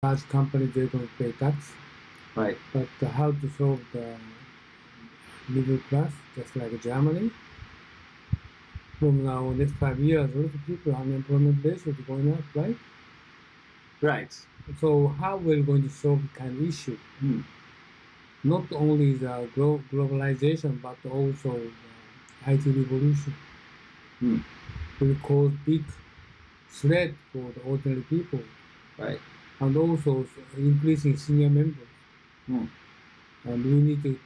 large companies, they don't pay tax. Right. But how to solve the middle class, just like Germany? From now, next 5 years, a lot of people, unemployment ratio is going up, right? Right. So how we're going to solve kind of issue? Not only the globalization, but also the IT revolution will cause big threat for the ordinary people. Right. And also increasing senior members. And we need to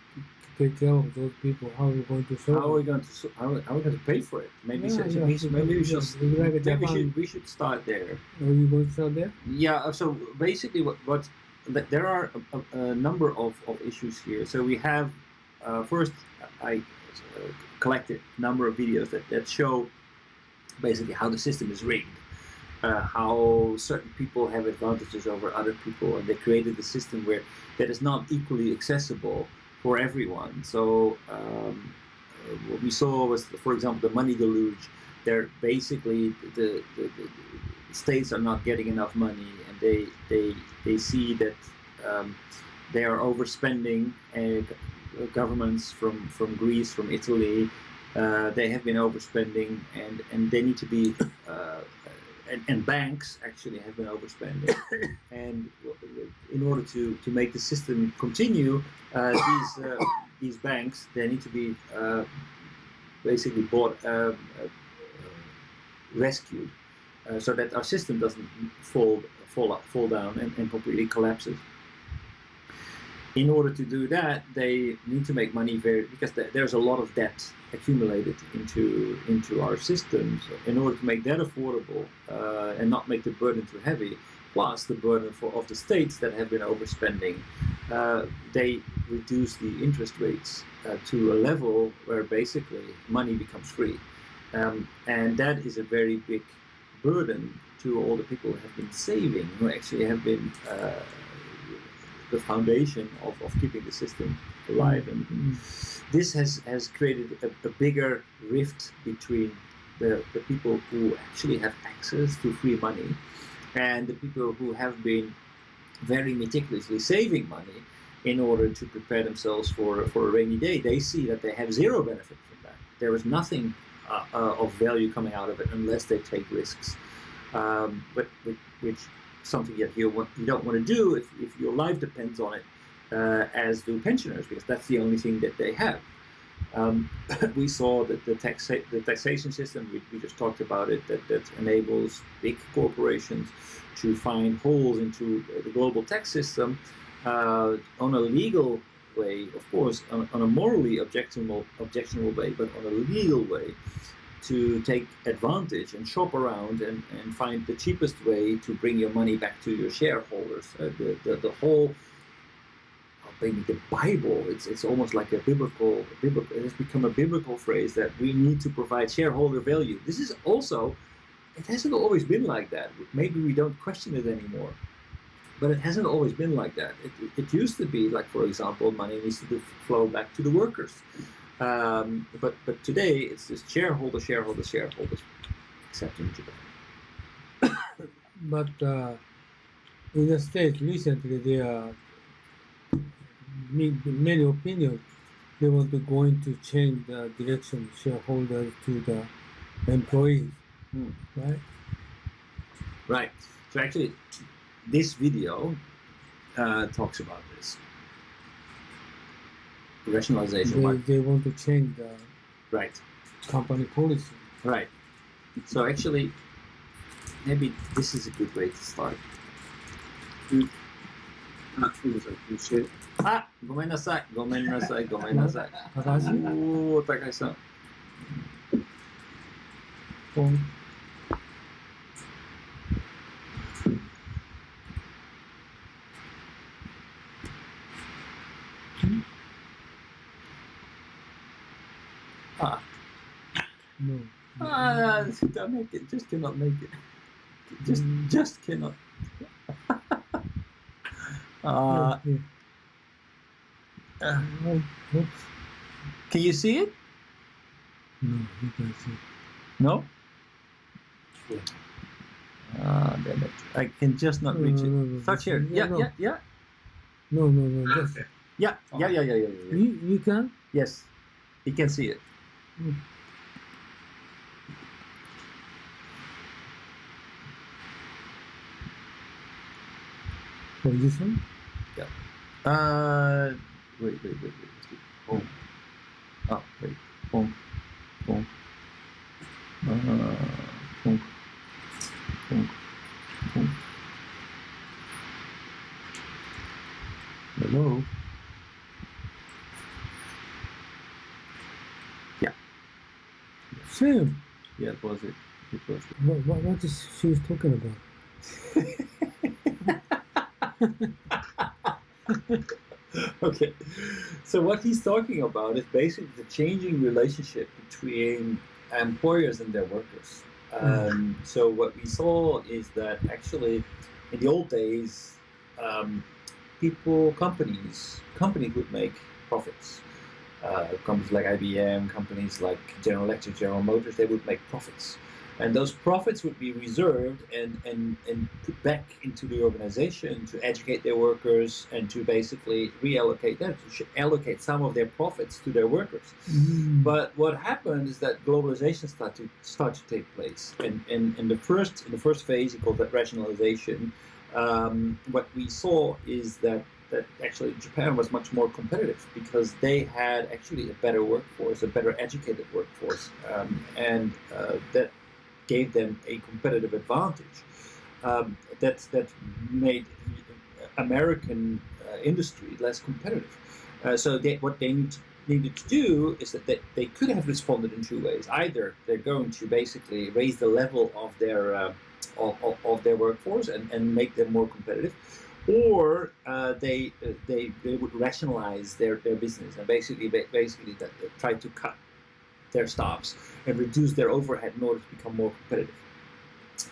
take care of those people. How are we going to solve How are we going to pay for it? Maybe we should start there. Are you going to start there? Yeah. So basically, what there are a number of issues here. So we have first I collected a number of videos that show basically how the system is rigged. How certain people have advantages over other people, and they created a system where that is not equally accessible for everyone. So what we saw was, for example, the money deluge. They're basically the states are not getting enough money, and they see that they are overspending. Governments from Greece, from Italy, they have been overspending, and they need to be. And banks actually have been overspending, and in order to make the system continue, these banks, they need to be basically rescued, so that our system doesn't fall down and completely collapses. In order to do that, they need to make money because there's a lot of debt accumulated into our systems. In order to make that affordable and not make the burden too heavy, plus the burden of the states that have been overspending, they reduce the interest rates to a level where basically money becomes free, and that is a very big burden to all the people who have been saving, who actually have been the foundation of keeping the system alive. And this has created a bigger rift between the people who actually have access to free money and the people who have been very meticulously saving money in order to prepare themselves for a rainy day. They see that they have zero benefit from that. There is nothing of value coming out of it unless they take risks, but which something that you don't want to do if your life depends on it, as do pensioners, because that's the only thing that they have. We saw that the taxation system, we just talked about it, that enables big corporations to find holes into the global tax system on a legal way, of course, on a morally objectionable way, but on a legal way, to take advantage and shop around and find the cheapest way to bring your money back to your shareholders. The whole, maybe the Bible, it's almost like a biblical, it has become a biblical phrase that we need to provide shareholder value. This is also, it hasn't always been like that. Maybe we don't question it anymore, but it hasn't always been like that. It used to be like, for example, money needs to flow back to the workers. But today it's just shareholders, except in Japan. But in the States recently, there are many opinions. They want to change the direction of shareholders to the employees, right? Right. So actually, this video talks about this. Rationalization. They want to change the company policy. Right. So actually, maybe this is a good way to start. あ、ごめんなさい。おー、高橋さん。No. Don't make it. Just cannot make it. Just cannot. Can you see it? No, you can see. No? Damn it. I can just not reach it. Touch here. Yeah. No. Yeah. No. Just, Yeah. you can? Yes. You can see it. Oh, this one? Wait. Boom. Oh, wait. Boom. Boom. Boom. Hello. Yeah. Sam. Yeah, it was it. What is she talking about? Okay, so what he's talking about is basically the changing relationship between employers and their workers. So what we saw is that actually in the old days, companies would make profits. Companies like IBM, companies like General Electric, General Motors, they would make profits. And those profits would be reserved and put back into the organization to educate their workers and to basically reallocate them, to allocate some of their profits to their workers. But what happened is that globalization started to take place. And in the first phase, he called that rationalization. What we saw is that actually Japan was much more competitive because they had actually a better workforce, a better educated workforce, and that gave them a competitive advantage. That made American industry less competitive. So what they needed to do is that they could have responded in two ways. Either they're going to basically raise the level of their workforce and make them more competitive, or they would rationalize their business and basically that try to cut their staffs and reduce their overhead in order to become more competitive.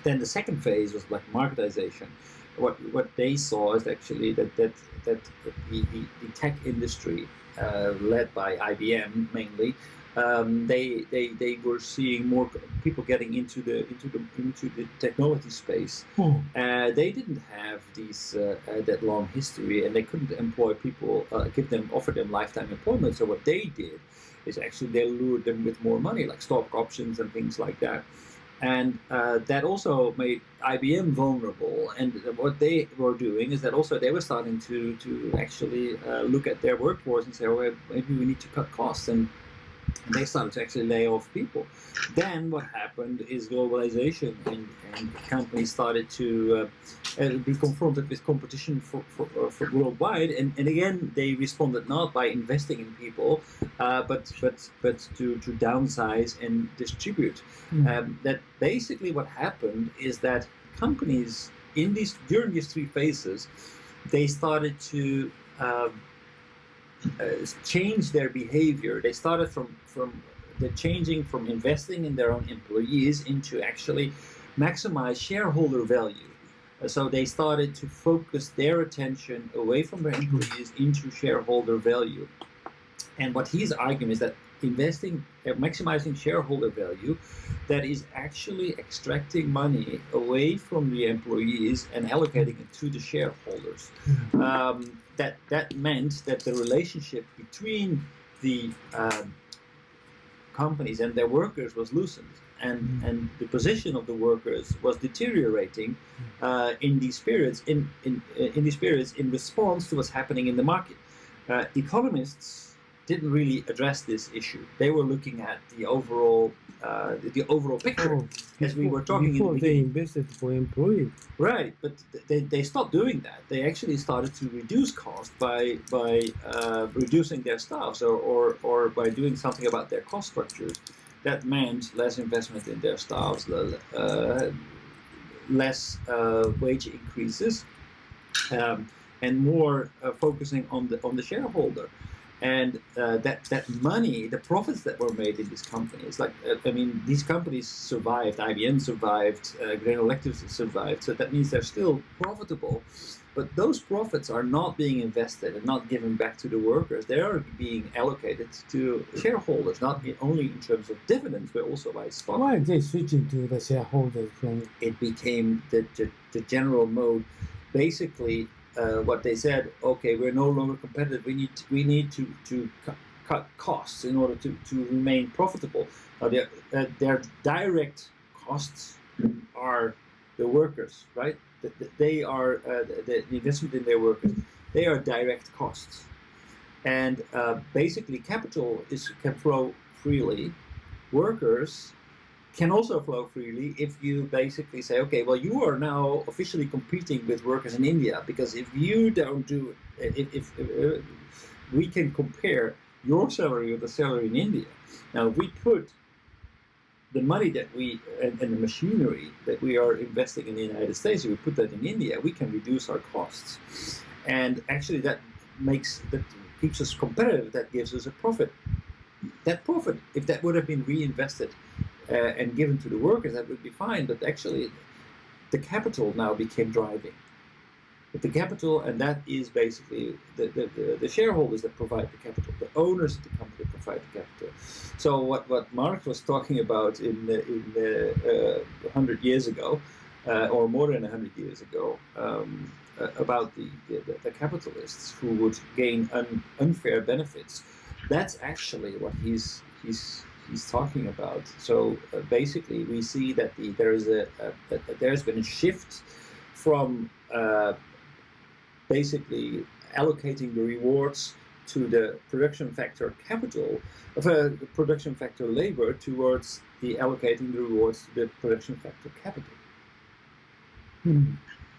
Then the second phase was like marketization. What they saw is actually that the tech industry, led by IBM mainly, they were seeing more people getting into the technology space. They didn't have that long history, and they couldn't employ people, offer them lifetime employment. So what they did is actually they lured them with more money, like stock options and things like that. And that also made IBM vulnerable. And what they were doing is that also they were starting to actually look at their workforce and say, oh, maybe we need to cut costs. And they started to actually lay off people. Then what happened is globalization, and companies started to be confronted with competition for worldwide. And again, they responded not by investing in people, but to downsize and distribute. That basically what happened is that companies during these three phases, they started to change their behavior. They started from changing from investing in their own employees into actually maximize shareholder value. So they started to focus their attention away from their employees into shareholder value. And what he's arguing is that maximizing shareholder value, that is actually extracting money away from the employees and allocating it to the shareholders. That meant that the relationship between the companies and their workers was loosened, and the position of the workers was deteriorating in these periods in response to what's happening in the market. Economists didn't really address this issue. They were looking at the overall picture, as we were talking before in the they beginning. invested for employees. Right, but they stopped doing that. They actually started to reduce costs by reducing their staffs or by doing something about their cost structures. That meant less investment in their staffs, less wage increases, and more focusing on the shareholder. And that money, the profits that were made in these companies, these companies survived. IBM survived. General Electric survived. So that means they're still profitable. but those profits are not being invested and not given back to the workers. They are being allocated to shareholders, not only in terms of dividends, but also by stock. Why are they switching to the shareholders from? It became the general mode. Basically, what they said, okay, we're no longer competitive. We need to cut costs in order to remain profitable. Their direct costs are the workers, right? They are the investment in their workers. They are direct costs, and basically capital can flow freely. Workers can also flow freely if you basically say, okay, well, you are now officially competing with workers in India, because if you don't do it, if we can compare your salary with the salary in India. Now, if we put the money that we and the machinery that we are investing in the United States, if we put that in India, we can reduce our costs, and actually that keeps us competitive. That gives us a profit. That profit, if that would have been reinvested and given to the workers, that would be fine. But actually, the capital now became driving. But the capital, and that is basically the shareholders that provide the capital, the owners of the company provide the capital. So what Marx was talking about in 100 years ago, or more than 100 years ago, about the capitalists who would gain unfair benefits, that's actually what he's talking about. So basically, we see that there's been a shift from basically allocating the rewards to the production factor capital, of production factor labor, towards the allocating the rewards to the production factor capital.